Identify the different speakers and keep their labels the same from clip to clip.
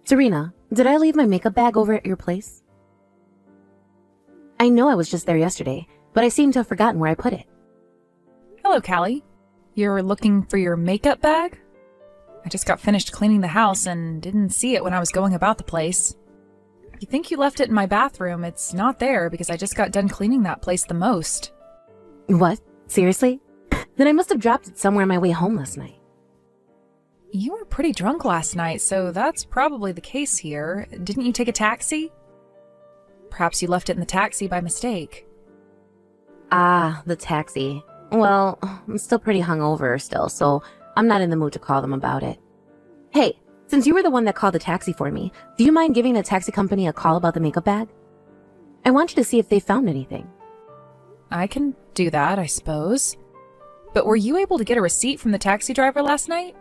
Speaker 1: Serena, did I leave my makeup bag over at your place? I know I was just there yesterday, but I seem to have forgotten where I put it.
Speaker 2: Hello, Callie. You're looking for your makeup bag? I just got finished cleaning the house and didn't see it when I was going about the place. If you think you left it in my bathroom, it's not there because I just got done cleaning that place the most.
Speaker 1: What? Seriously? Then I must have dropped it somewhere on my way home last night.
Speaker 2: You were pretty drunk last night, so that's probably the case here. Didn't you take a taxi? Perhaps you left it in the taxi by mistake.
Speaker 1: Ah, the taxi. Well, I'm still pretty hungover still, so I'm not in the mood to call them about it. Hey, since you were the one that called the taxi for me, do you mind giving the taxi company a call about the makeup bag? I want you to see if they found anything.
Speaker 2: I can do that, I suppose. But were you able to get a receipt from the taxi driver last night?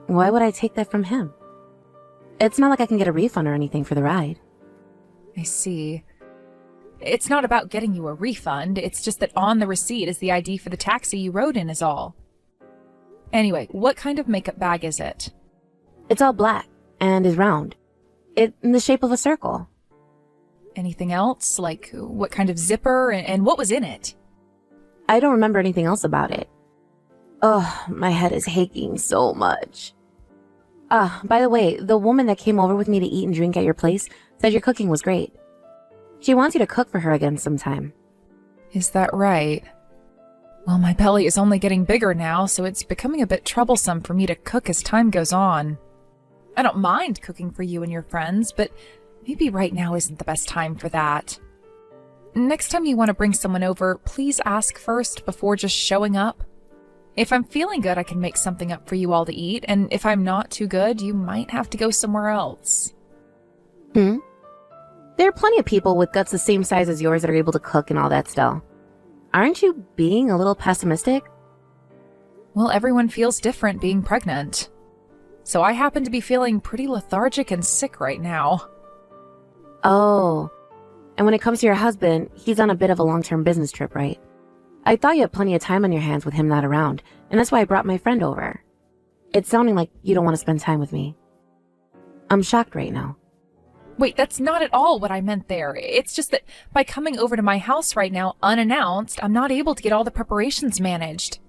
Speaker 1: Why would I take that from him? It's not like I can get a refund or anything for the ride.
Speaker 2: I see. It's not about getting you a refund, it's just that on the receipt is the ID for the taxi you rode in is all. Anyway, what kind of makeup bag is it?
Speaker 1: It's all black and is round. It's in the shape of a circle.
Speaker 2: Anything else? Like what kind of zipper and what was in it?
Speaker 1: I don't remember anything else about it. Oh, my head is aching so much. By the way, the woman that came over with me to eat and drink at your place said your cooking was great. She wants you to cook for her again sometime.
Speaker 2: Is that right? Well, my belly is only getting bigger now, so it's becoming a bit troublesome for me to cook as time goes on. I don't mind cooking for you and your friends, but maybe right now isn't the best time for that. Next time you want to bring someone over, please ask first before just showing up. If I'm feeling good, I can make something up for you all to eat, and if I'm not too good, you might have to go somewhere else.
Speaker 1: There are plenty of people with guts the same size as yours that are able to cook and all that still. Aren't you being a little pessimistic?
Speaker 2: Well, everyone feels different being pregnant. So I happen to be feeling pretty lethargic and sick right now.
Speaker 1: Oh, and when it comes to your husband, he's on a bit of a long-term business trip, right? I thought you had plenty of time on your hands with him not around, and that's why I brought my friend over. It's sounding like you don't want to spend time with me. I'm shocked right now.
Speaker 2: Wait, that's not at all what I meant there. It's just that by coming over to my house right now unannounced, I'm not able to get all the preparations managed.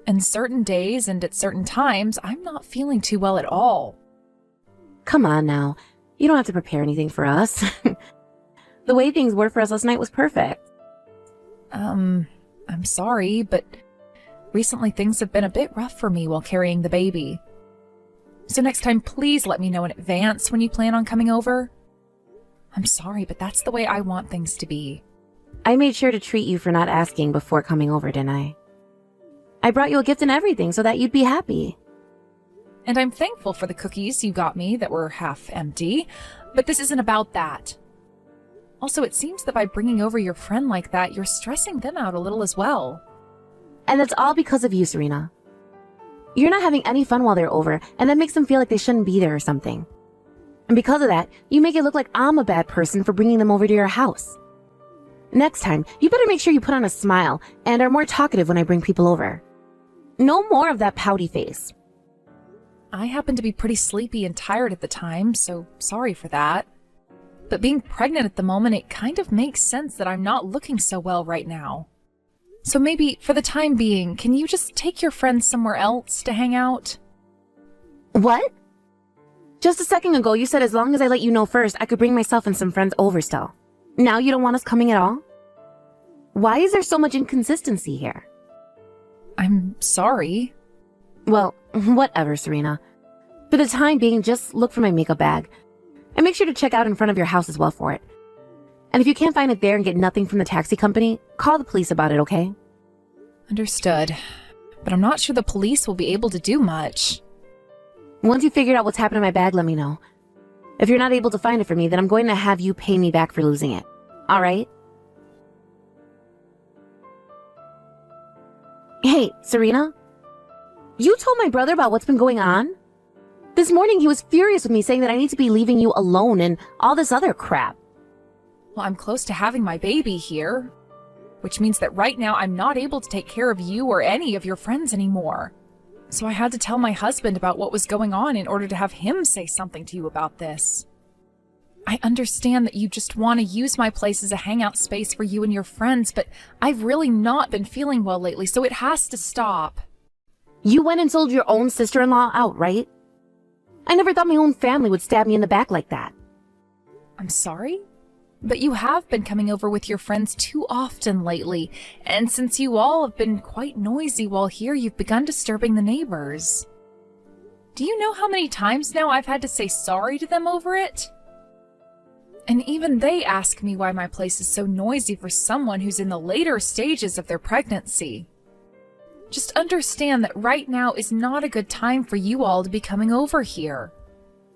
Speaker 2: And certain days and at certain times, I'm not feeling too well at all.
Speaker 1: Come on now. You don't have to prepare anything for us. The way things were for us last night was perfect.
Speaker 2: I'm sorry, but recently things have been a bit rough for me while carrying the baby. So next time, please let me know in advance when you plan on coming over. I'm sorry, but that's the way I want things to be.
Speaker 1: I made sure to treat you for not asking before coming over, didn't I? I brought you a gift and everything so that you'd be happy.
Speaker 2: And I'm thankful for the cookies you got me that were half empty, but this isn't about that. Also, it seems that by bringing over your friend like that, you're stressing them out a little as well.
Speaker 1: And that's all because of you, Serena. You're not having any fun while they're over, and that makes them feel like they shouldn't be there or something. And because of that, you make it look like I'm a bad person for bringing them over to your house. Next time, you better make sure you put on a smile and are more talkative when I bring people over. No more of that pouty face.
Speaker 2: I happen to be pretty sleepy and tired at the time, so sorry for that. But being pregnant at the moment, it kind of makes sense that I'm not looking so well right now. So maybe, for the time being, can you just take your friends somewhere else to hang out?
Speaker 1: What? Just a second ago, you said as long as I let you know first, I could bring myself and some friends over still. Now you don't want us coming at all? Why is there so much inconsistency here?
Speaker 2: I'm sorry.
Speaker 1: Well, whatever, Serena. For the time being, just look for my makeup bag. And make sure to check out in front of your house as well for it. And if you can't find it there and get nothing from the taxi company, call the police about it, okay?
Speaker 2: Understood. But I'm not sure the police will be able to do much.
Speaker 1: Once you figure out what's happened in my bag, let me know. If you're not able to find it for me, then I'm going to have you pay me back for losing it. Alright? Hey, Serena? You told my brother about what's been going on? This morning he was furious with me saying that I need to be leaving you alone and all this other crap.
Speaker 2: Well, I'm close to having my baby here, which means that right now I'm not able to take care of you or any of your friends anymore. So I had to tell my husband about what was going on in order to have him say something to you about this. I understand that you just want to use my place as a hangout space for you and your friends, but I've really not been feeling well lately, so it has to stop.
Speaker 1: You went and sold your own sister-in-law out, right? I never thought my own family would stab me in the back like that.
Speaker 2: I'm sorry? But you have been coming over with your friends too often lately, and since you all have been quite noisy while here, you've begun disturbing the neighbors. Do you know how many times now I've had to say sorry to them over it? And even they ask me why my place is so noisy for someone who's in the later stages of their pregnancy. Just understand that right now is not a good time for you all to be coming over here.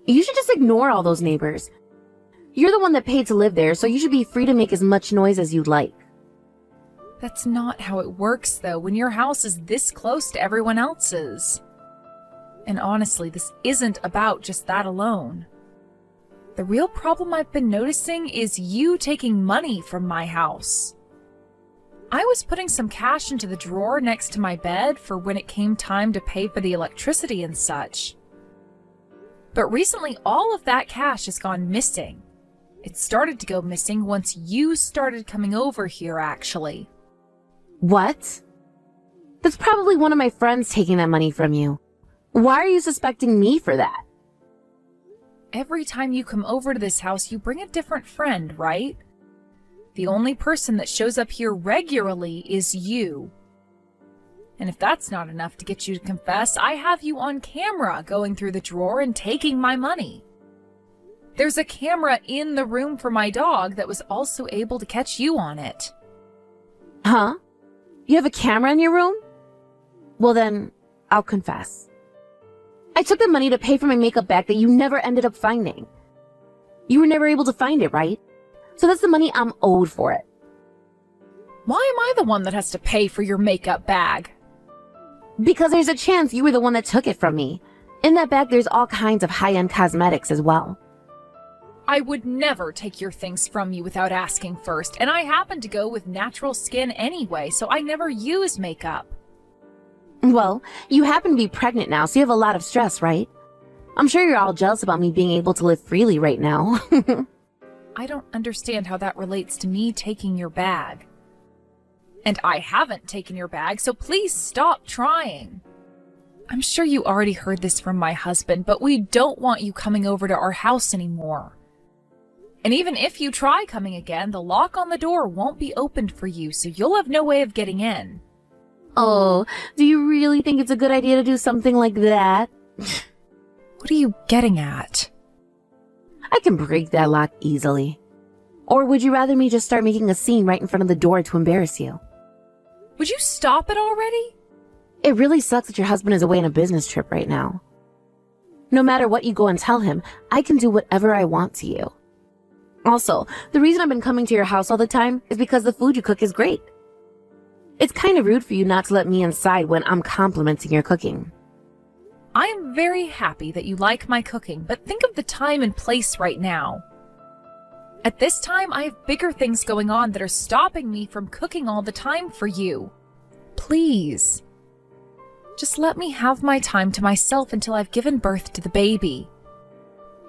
Speaker 1: You should just ignore all those neighbors. You're the one that paid to live there, so you should be free to make as much noise as you'd like.
Speaker 2: That's not how it works, though, when your house is this close to everyone else's. And honestly, this isn't about just that alone. The real problem I've been noticing is you taking money from my house. I was putting some cash into the drawer next to my bed for when it came time to pay for the electricity and such. But recently, all of that cash has gone missing. It started to go missing once you started coming over here, actually.
Speaker 1: What? That's probably one of my friends taking that money from you. Why are you suspecting me for that?
Speaker 2: Every time you come over to this house, you bring a different friend, right? The only person that shows up here regularly is you. And if that's not enough to get you to confess, I have you on camera going through the drawer and taking my money. There's a camera in the room for my dog that was also able to catch you on it.
Speaker 1: Huh? You have a camera in your room? Well then, I'll confess. I took the money to pay for my makeup bag that you never ended up finding. You were never able to find it, right? So that's the money I'm owed for it.
Speaker 2: Why am I the one that has to pay for your makeup bag?
Speaker 1: Because there's a chance you were the one that took it from me. In that bag, there's all kinds of high-end cosmetics as well.
Speaker 2: I would never take your things from you without asking first, and I happen to go with natural skin anyway, so I never use makeup.
Speaker 1: Well, you happen to be pregnant now, so you have a lot of stress, right? I'm sure you're all jealous about me being able to live freely right now.
Speaker 2: I don't understand how that relates to me taking your bag. And I haven't taken your bag, so please stop trying. I'm sure you already heard this from my husband, but we don't want you coming over to our house anymore. And even if you try coming again, the lock on the door won't be opened for you, so you'll have no way of getting in.
Speaker 1: Oh, do you really think it's a good idea to do something like that?
Speaker 2: What are you getting at?
Speaker 1: I can break that lock easily. Or would you rather me just start making a scene right in front of the door to embarrass you?
Speaker 2: Would you stop it already?
Speaker 1: It really sucks that your husband is away on a business trip right now. No matter what you go and tell him, I can do whatever I want to you. Also, the reason I've been coming to your house all the time is because the food you cook is great. It's kind of rude for you not to let me inside when I'm complimenting your cooking.
Speaker 2: I am very happy that you like my cooking, but think of the time and place right now. At this time, I have bigger things going on that are stopping me from cooking all the time for you. Please. Just let me have my time to myself until I've given birth to the baby.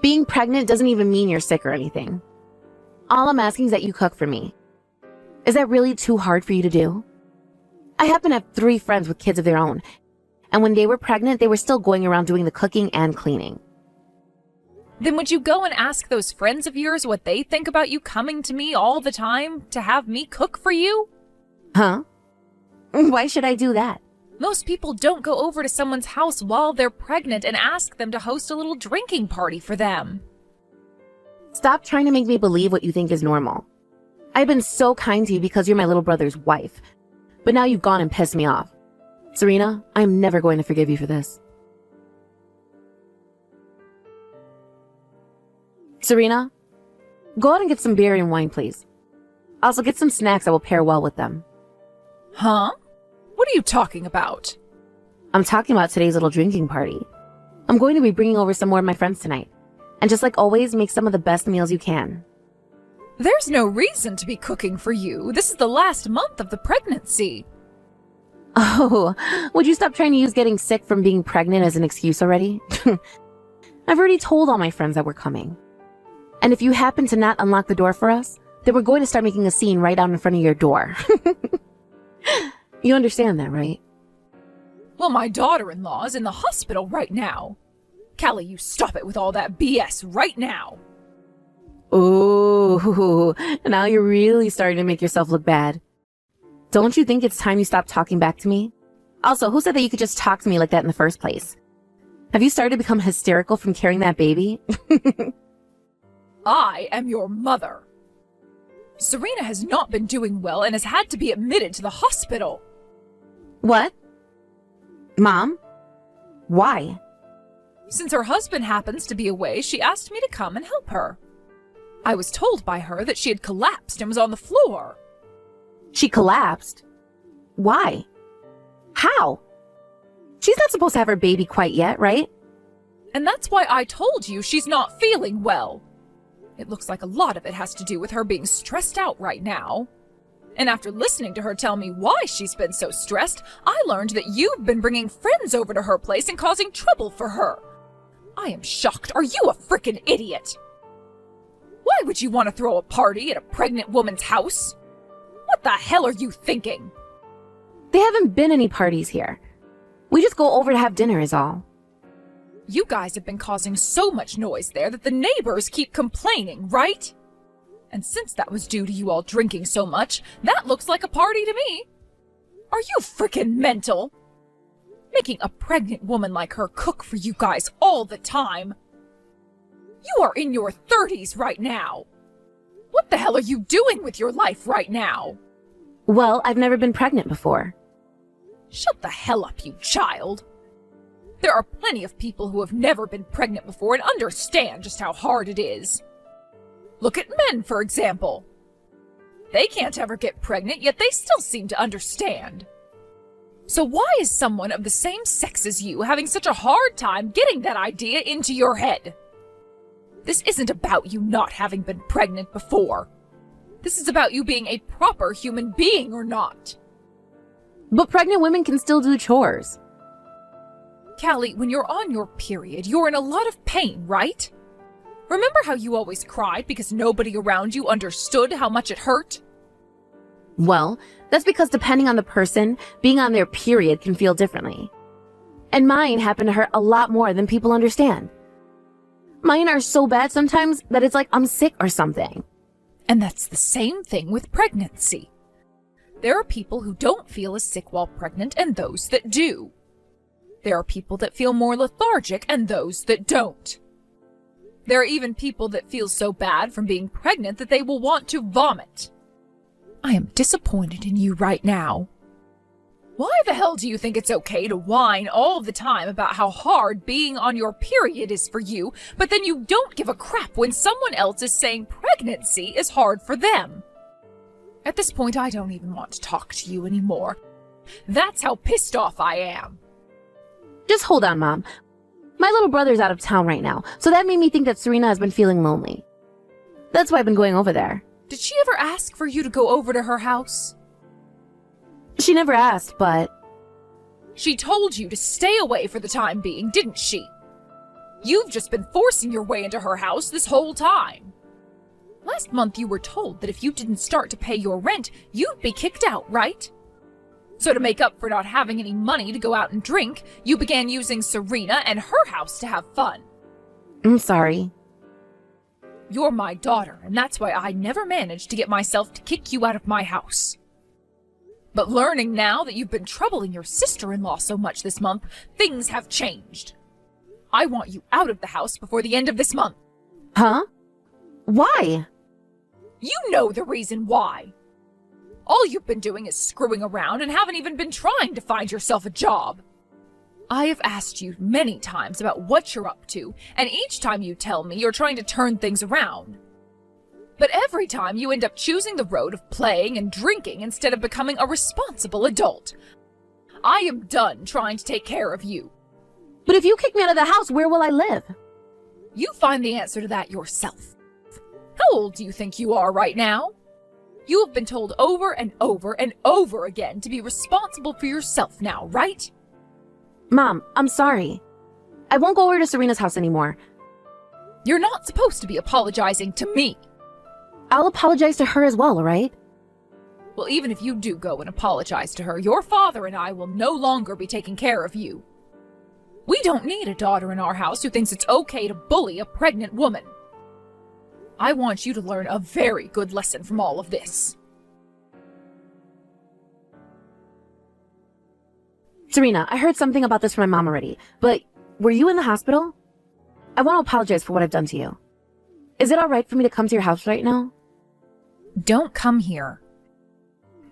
Speaker 1: Being pregnant doesn't even mean you're sick or anything. All I'm asking is that you cook for me. Is that really too hard for you to do? I happen to have 3 friends with kids of their own, and when they were pregnant, they were still going around doing the cooking and cleaning.
Speaker 2: Then would you go and ask those friends of yours what they think about you coming to me all the time to have me cook for you?
Speaker 1: Huh? Why should I do that?
Speaker 2: Most people don't go over to someone's house while they're pregnant and ask them to host a little drinking party for them.
Speaker 1: Stop trying to make me believe what you think is normal. I've been so kind to you because you're my little brother's wife, but now you've gone and pissed me off. Serena, I'm never going to forgive you for this. Serena, go out and get some beer and wine, please. Also, get some snacks that will pair well with them.
Speaker 2: Huh? What are you talking about?
Speaker 1: I'm talking about today's little drinking party. I'm going to be bringing over some more of my friends tonight. And just like always, make some of the best meals you can.
Speaker 2: There's no reason to be cooking for you. This is the last month of the pregnancy.
Speaker 1: Oh, would you stop trying to use getting sick from being pregnant as an excuse already? I've already told all my friends that we're coming. And if you happen to not unlock the door for us, then we're going to start making a scene right out in front of your door. You understand that, right?
Speaker 2: Well, my daughter-in-law is in the hospital right now. Callie, you stop it with all that BS right now.
Speaker 1: Ooh, now you're really starting to make yourself look bad. Don't you think it's time you stop talking back to me? Also, who said that you could just talk to me like that in the first place? Have you started to become hysterical from carrying that baby?
Speaker 2: I am your mother. Serena has not been doing well and has had to be admitted to the hospital.
Speaker 1: What? Mom? Why?
Speaker 2: Since her husband happens to be away, she asked me to come and help her. I was told by her that she had collapsed and was on the floor.
Speaker 1: She collapsed? Why? How? She's not supposed to have her baby quite yet, right?
Speaker 2: And that's why I told you she's not feeling well. It looks like a lot of it has to do with her being stressed out right now. And after listening to her tell me why she's been so stressed, I learned that you've been bringing friends over to her place and causing trouble for her. I am shocked. Are you a frickin' idiot? Why would you want to throw a party at a pregnant woman's house? What the hell are you thinking?
Speaker 1: There haven't been any parties here. We just go over to have dinner is all.
Speaker 2: You guys have been causing so much noise there that the neighbors keep complaining, right? And since that was due to you all drinking so much, that looks like a party to me. Are you frickin' mental? Making a pregnant woman like her cook for you guys all the time. You are in your 30s right now. What the hell are you doing with your life right now?
Speaker 1: Well, I've never been pregnant before.
Speaker 2: Shut the hell up, you child. There are plenty of people who have never been pregnant before and understand just how hard it is. Look at men, for example. They can't ever get pregnant, yet they still seem to understand. So why is someone of the same sex as you having such a hard time getting that idea into your head? This isn't about you not having been pregnant before. This is about you being a proper human being or not.
Speaker 1: But pregnant women can still do chores.
Speaker 2: Callie, when you're on your period, you're in a lot of pain, right? Remember how you always cried because nobody around you understood how much it hurt?
Speaker 1: Well, that's because depending on the person, being on their period can feel differently. And mine happened to hurt a lot more than people understand. Mine are so bad sometimes that it's like I'm sick or something.
Speaker 2: And that's the same thing with pregnancy. There are people who don't feel as sick while pregnant and those that do. There are people that feel more lethargic and those that don't. There are even people that feel so bad from being pregnant that they will want to vomit. I am disappointed in you right now. Why the hell do you think it's okay to whine all the time about how hard being on your period is for you, but then you don't give a crap when someone else is saying pregnancy is hard for them? At this point, I don't even want to talk to you anymore. That's how pissed off I am.
Speaker 1: Just hold on, Mom. My little brother's out of town right now, so that made me think that Serena has been feeling lonely. That's why I've been going over there.
Speaker 2: Did she ever ask for you to go over to her house?
Speaker 1: She never asked, but...
Speaker 2: She told you to stay away for the time being, didn't she? You've just been forcing your way into her house this whole time. Last month you were told that if you didn't start to pay your rent, you'd be kicked out, right? So to make up for not having any money to go out and drink, you began using Serena and her house to have fun.
Speaker 1: I'm sorry.
Speaker 2: You're my daughter, and that's why I never managed to get myself to kick you out of my house. But learning now that you've been troubling your sister-in-law so much this month, things have changed. I want you out of the house before the end of this month.
Speaker 1: Huh? Why?
Speaker 2: You know the reason why. All you've been doing is screwing around and haven't even been trying to find yourself a job. I have asked you many times about what you're up to, and each time you tell me you're trying to turn things around. But every time you end up choosing the road of playing and drinking instead of becoming a responsible adult. I am done trying to take care of you.
Speaker 1: But if you kick me out of the house, where will I live?
Speaker 2: You find the answer to that yourself. How old do you think you are right now? You have been told over and over and over again to be responsible for yourself now, right?
Speaker 1: Mom, I'm sorry. I won't go over to Serena's house anymore.
Speaker 2: You're not supposed to be apologizing to me.
Speaker 1: I'll apologize to her as well, alright?
Speaker 2: Well, even if you do go and apologize to her, your father and I will no longer be taking care of you. We don't need a daughter in our house who thinks it's okay to bully a pregnant woman. I want you to learn a very good lesson from all of this.
Speaker 1: Serena, I heard something about this from my mom already, but were you in the hospital? I want to apologize for what I've done to you. Is it alright for me to come to your house right now?
Speaker 2: Don't come here.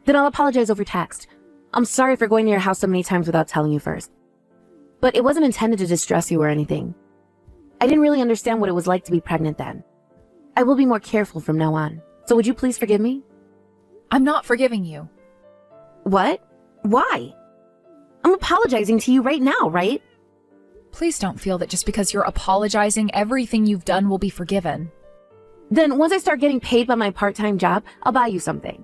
Speaker 1: Then I'll apologize over text. I'm sorry for going to your house so many times without telling you first. But it wasn't intended to distress you or anything. I didn't really understand what it was like to be pregnant then. I will be more careful from now on. So would you please forgive me?
Speaker 2: I'm not forgiving you.
Speaker 1: What? Why? I'm apologizing to you right now, right?
Speaker 2: Please don't feel that just because you're apologizing, everything you've done will be forgiven.
Speaker 1: Then once I start getting paid by my part-time job, I'll buy you something.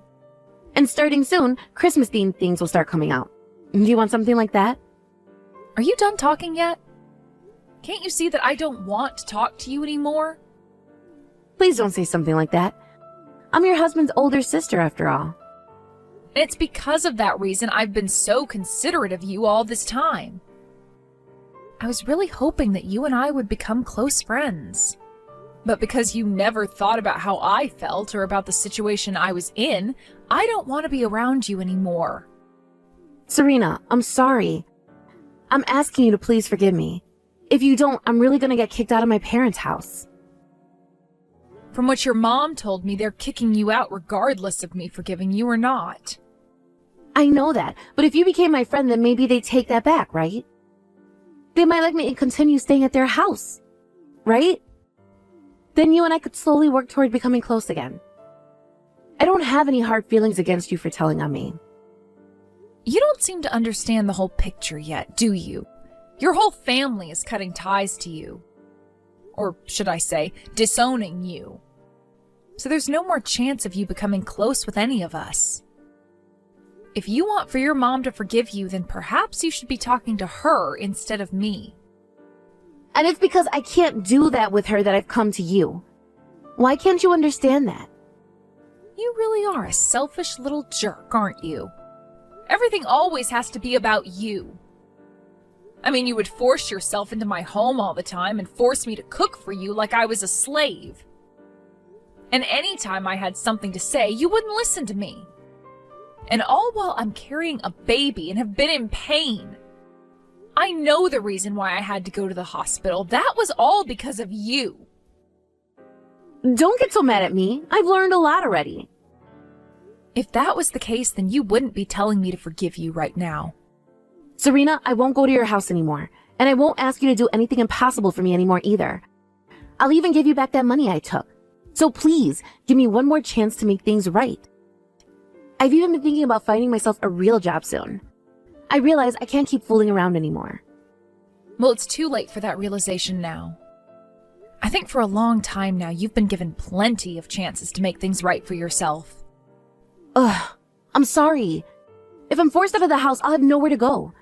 Speaker 1: And starting soon, Christmas-themed things will start coming out. Do you want something like that?
Speaker 2: Are you done talking yet? Can't you see that I don't want to talk to you anymore?
Speaker 1: Please don't say something like that. I'm your husband's older sister, after all.
Speaker 2: And it's because of that reason I've been so considerate of you all this time. I was really hoping that you and I would become close friends. But because you never thought about how I felt or about the situation I was in, I don't want to be around you anymore.
Speaker 1: Serena, I'm sorry. I'm asking you to please forgive me. If you don't, I'm really gonna get kicked out of my parents' house.
Speaker 2: From what your mom told me, they're kicking you out regardless of me forgiving you or not.
Speaker 1: I know that, but if you became my friend, then maybe they'd take that back, right? They might let me continue staying at their house, right? Then you and I could slowly work toward becoming close again. I don't have any hard feelings against you for telling on me.
Speaker 2: You don't seem to understand the whole picture yet, do you? Your whole family is cutting ties to you. Or should I say, disowning you. So there's no more chance of you becoming close with any of us. If you want for your mom to forgive you, then perhaps you should be talking to her instead of me.
Speaker 1: And it's because I can't do that with her that I've come to you. Why can't you understand that?
Speaker 2: You really are a selfish little jerk, aren't you? Everything always has to be about you. I mean, you would force yourself into my home all the time and force me to cook for you like I was a slave. And anytime I had something to say, you wouldn't listen to me. And all while I'm carrying a baby and have been in pain. I know the reason why I had to go to the hospital. That was all because of you.
Speaker 1: Don't get so mad at me. I've learned a lot already.
Speaker 2: If that was the case, then you wouldn't be telling me to forgive you right now.
Speaker 1: Serena, I won't go to your house anymore. And I won't ask you to do anything impossible for me anymore either. I'll even give you back that money I took. So please, give me one more chance to make things right. I've even been thinking about finding myself a real job soon. I realize I can't keep fooling around anymore.
Speaker 2: Well, it's too late for that realization now. I think for a long time now, you've been given plenty of chances to make things right for yourself.
Speaker 1: Ugh, I'm sorry. If I'm forced out of the house, I'll have nowhere to go.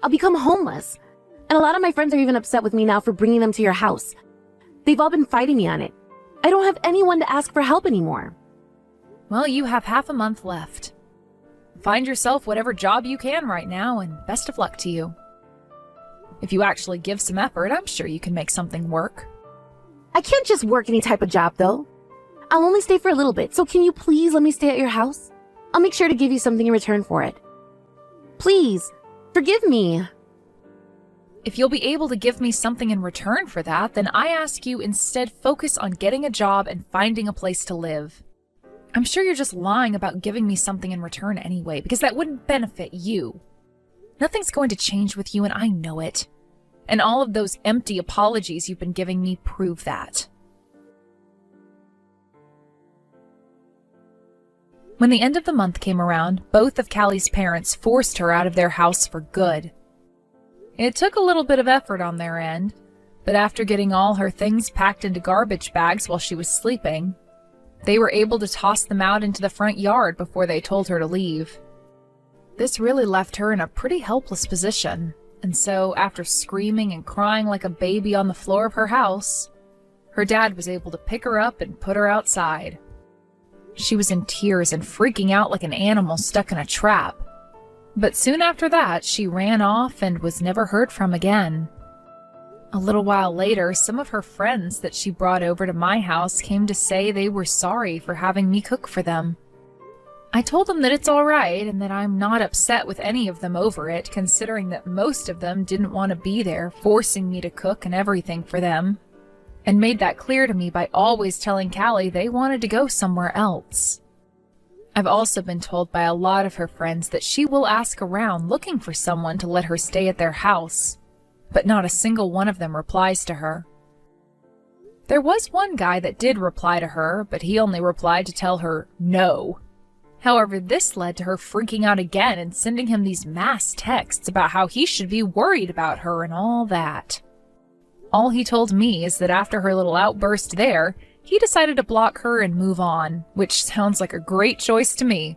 Speaker 1: I'll become homeless. And a lot of my friends are even upset with me now for bringing them to your house. They've all been fighting me on it. I don't have anyone to ask for help anymore.
Speaker 2: Well, you have half a month left. Find yourself whatever job you can right now, and best of luck to you. If you actually give some effort, I'm sure you can make something work.
Speaker 1: I can't just work any type of job, though. I'll only stay for a little bit, so can you please let me stay at your house? I'll make sure to give you something in return for it. Please, forgive me.
Speaker 2: If you'll be able to give me something in return for that, then I ask you instead focus on getting a job and finding a place to live. I'm sure you're just lying about giving me something in return anyway, because that wouldn't benefit you. Nothing's going to change with you, and I know it. And all of those empty apologies you've been giving me prove that. When the end of the month came around, both of Callie's parents forced her out of their house for good. It took a little bit of effort on their end, but after getting all her things packed into garbage bags while she was sleeping, They were able to toss them out into the front yard before they told her to leave. This really left her in a pretty helpless position, and so after screaming and crying like a baby on the floor of her house, her dad was able to pick her up and put her outside. She was in tears and freaking out like an animal stuck in a trap. But soon after that, she ran off and was never heard from again. A little while later, some of her friends that she brought over to my house came to say they were sorry for having me cook for them. I told them that it's all right and that I'm not upset with any of them over it, considering that most of them didn't want to be there, forcing me to cook and everything for them, and made that clear to me by always telling Callie they wanted to go somewhere else. I've also been told by a lot of her friends that she will ask around looking for someone to let her stay at their house, but not a single one of them replies to her. There was one guy that did reply to her, but he only replied to tell her no. However, this led to her freaking out again and sending him these mass texts about how he should be worried about her and all that. All he told me is that after her little outburst there, he decided to block her and move on, which sounds like a great choice to me.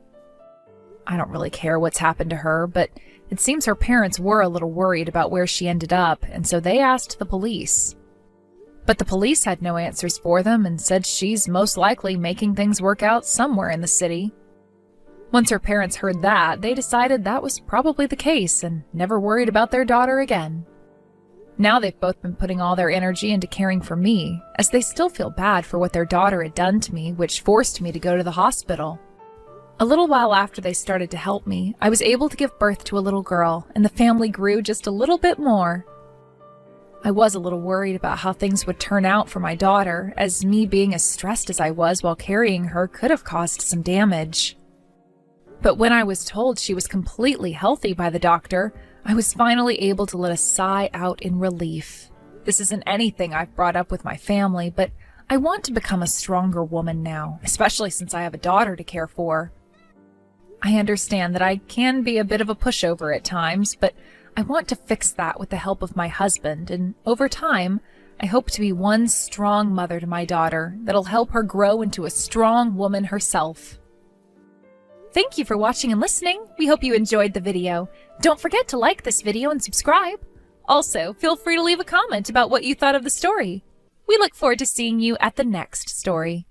Speaker 2: I don't really care what's happened to her, but it seems her parents were a little worried about where she ended up, and so they asked the police. But the police had no answers for them and said she's most likely making things work out somewhere in the city. Once her parents heard that, they decided that was probably the case and never worried about their daughter again. Now they've both been putting all their energy into caring for me, as they still feel bad for what their daughter had done to me, which forced me to go to the hospital. A little while after they started to help me, I was able to give birth to a little girl, and the family grew just a little bit more. I was a little worried about how things would turn out for my daughter, as me being as stressed as I was while carrying her could have caused some damage. But when I was told she was completely healthy by the doctor, I was finally able to let a sigh out in relief. This isn't anything I've brought up with my family, but I want to become a stronger woman now, especially since I have a daughter to care for. I understand that I can be a bit of a pushover at times, but I want to fix that with the help of my husband, and over time, I hope to be one strong mother to my daughter that'll help her grow into a strong woman herself. Thank you for watching and listening. We hope you enjoyed the video. Don't forget to like this video and subscribe. Also, feel free to leave a comment about what you thought of the story. We look forward to seeing you at the next story.